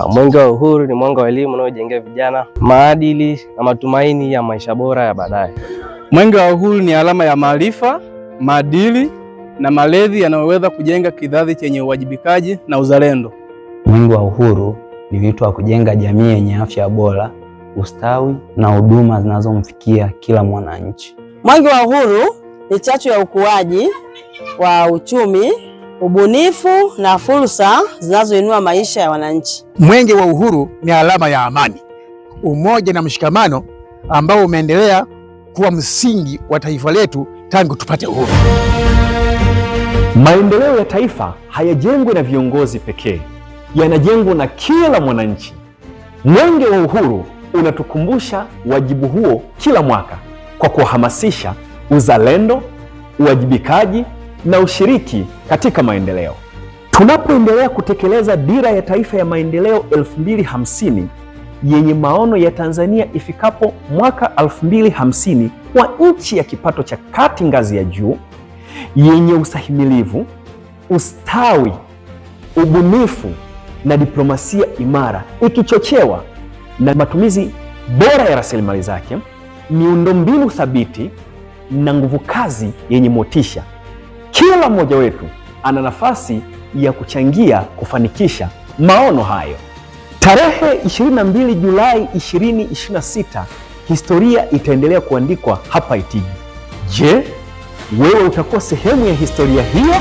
Mwenge wa Uhuru ni mwanga wa elimu unaojengea vijana maadili na matumaini ya maisha bora ya baadaye. Mwenge wa Uhuru ni alama ya maarifa, maadili na malezi yanayoweza kujenga kizazi chenye uwajibikaji na uzalendo. Mwenge wa Uhuru ni wito wa kujenga jamii yenye afya bora, ustawi na huduma zinazomfikia kila mwananchi. Mwenge wa Uhuru ni chachu ya ukuaji wa uchumi, ubunifu na fursa zinazoinua maisha ya wananchi. Mwenge wa Uhuru ni alama ya amani, umoja na mshikamano ambao umeendelea kuwa msingi wa taifa letu tangu tupate uhuru. Maendeleo ya taifa hayajengwi na viongozi pekee, yanajengwa na kila mwananchi. Mwenge wa Uhuru unatukumbusha wajibu huo kila mwaka kwa kuhamasisha uzalendo, uwajibikaji na ushiriki katika maendeleo. Tunapoendelea kutekeleza Dira ya Taifa ya Maendeleo 2050 yenye maono ya Tanzania ifikapo mwaka 2050 kwa nchi ya kipato cha kati ngazi ya juu, yenye ustahimilivu, ustawi, ubunifu na diplomasia imara, ikichochewa na matumizi bora ya rasilimali zake, miundombinu thabiti na nguvu kazi yenye motisha. Kila mmoja wetu ana nafasi ya kuchangia kufanikisha maono hayo. Tarehe 22 Julai 2026, historia itaendelea kuandikwa hapa Itigi. Je, wewe utakuwa sehemu ya historia hiyo?